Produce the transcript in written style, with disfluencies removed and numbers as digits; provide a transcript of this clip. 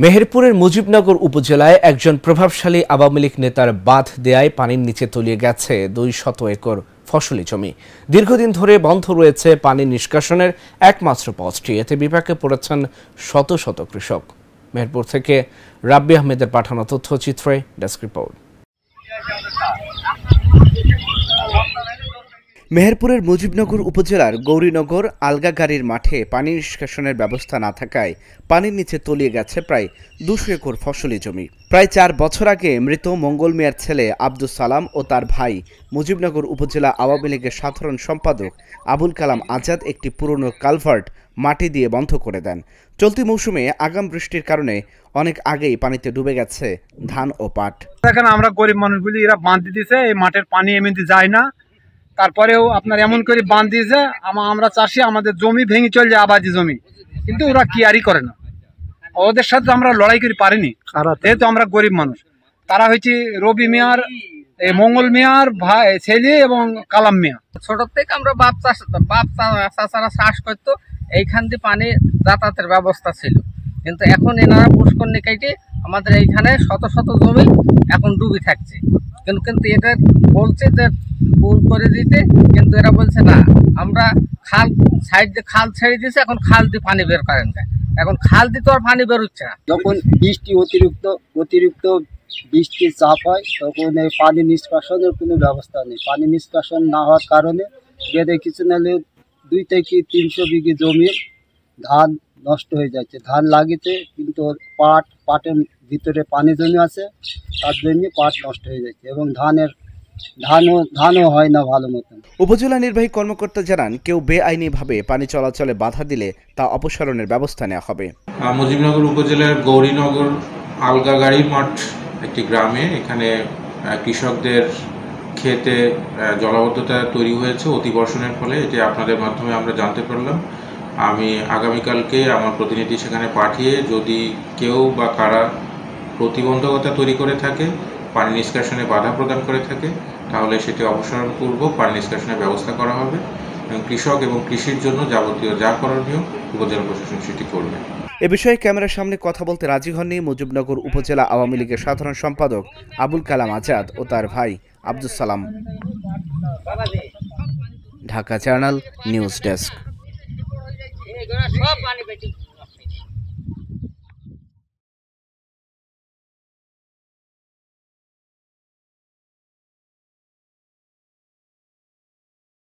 মেহেরপুরের মুজিবনগর উপজেলায় একজন প্রভাবশালী আওয়ামী লীগ নেতার বাঁধ দেয়ায় পানির নিচে তলিয়ে গেছে 200 একর ফসলি জমি। দীর্ঘদিন ধরে বন্ধ রয়েছে পানি নিষ্কাশনের একমাত্র পথটি। এতে বিপাকে পড়েছেন শত শত কৃষক। মেহেরপুর থেকে রাব্বি আহমেদের পাঠানো তথ্যচিত্রে ডেস্ক রিপোর্ট। মেহেরপুরের মুজিবনগর উপজেলার গৌরীনগর আলগাগাড়ির মাঠে পানি নিষ্কাশনের ব্যবস্থা না থাকায় পানির নিচে তলিয়ে গেছে প্রায় 200 একর ফসলি জমি। প্রায় 4 বছর আগে মৃত মঙ্গল মিয়ার ছেলে আব্দুস সালাম ও তার ভাই মুজিবনগর উপজেলা আওয়ামী লীগের সাধারণ সম্পাদক আবুল কালাম আজাদ একটি পুরনো কালভার্ট মাটি দিয়ে বন্ধ করে দেন। চলতি মৌসুমে আগাম বৃষ্টির কারণে অনেক আগেই পানিতে ডুবে গেছে ধান ও পাট। দেখেন, আমরা গরিব মানুষ বলি এরা বাঁধ দিতেছে, এই মাঠের পানি এমনিতে যায় না। তারপরেও আপনার এমন করে বাঁধ দিয়েছে, আমরা চাষি, আমাদের জমি ভেঙে চলে যায়, আবাদি জমি, কিন্তু ওরা কেয়ারই করে না। ওদের সাথে আমরা লড়াই করে পারিনি, যেহেতু আমরা গরিব মানুষ। তারা হচ্ছে রবি মিয়ার, মঙ্গল মিয়ার ভাই ছেলে এবং কালাম মিয়া। ছোট থেকে আমরা বাপ চাষারা চাষ করতো, এইখান দিয়ে পানি যাতায়াতের ব্যবস্থা ছিল। কিন্তু এখন এনারা পুষ্করণী কেটে আমাদের এইখানে শত শত জমি এখন ডুবে থাকছে। কিন্তু এটা বলছে যে পুল করে দিতে, কিন্তু এরা বলছে না, আমরা খাল সাইড দিয়ে খাল ছেড়ে দিয়েছে, এখন খাল দিয়ে পানি বের করেন না। এখন খাল দিয়ে তো আর পানি বেরোচ্ছে না। যখন বৃষ্টি অতিরিক্ত বৃষ্টির চাপ হয়, তখন এই পানি নিষ্কাশনের কোনো ব্যবস্থা নেই। পানি নিষ্কাশন না হওয়ার কারণে বেঁধে কিছু নাহলে 2 থেকে 300 বিঘে জমির ধান নষ্ট হয়ে যাচ্ছে। ধান লাগিতে, কিন্তু পাটের ভিতরে পানি জমে আছে, তার জন্য পাট নষ্ট হয়ে যাচ্ছে এবং ধানও হয় না ভালো মতন। উপজেলা নির্বাহী কর্মকর্তা জানান, কেউ বেআইনিভাবে পানি চলাচলে বাধা দিলে তা অপসারণের ব্যবস্থা নেওয়া হবে। মুজিবনগর উপজেলার গৌরীনগর আলগাগাড়ির মাঠ একটি গ্রামে, এখানে কৃষকদের ক্ষেতে জলাবদ্ধতা তৈরি হয়েছে অতিবর্ষণের ফলে। এটি আপনাদের মাধ্যমে আমরা জানতে পারলাম। আমি আগামীকালকে আমার প্রতিনিধি সেখানে পাঠিয়ে, যদি কেউ বা কারা প্রতিবন্ধকতা তৈরি করে থাকে, পানি নিষ্কাশনে বাধা প্রদান করে থাকে, তাহলে সেটি অপসারণ পূর্বক পানি নিষ্কাশনের ব্যবস্থা করা হবে এবং কৃষক এবং কৃষির জন্য যাবতীয় যা করণীয় উপজেলা প্রশাসন সেটি করবে। এ বিষয়ে ক্যামেরার সামনে কথা বলতে রাজি হননি মুজিবনগর উপজেলা আওয়ামী লীগের সাধারণ সম্পাদক আবুল কালাম আজাদ ও তার ভাই Abdus Salam. Dhaka channel news desk.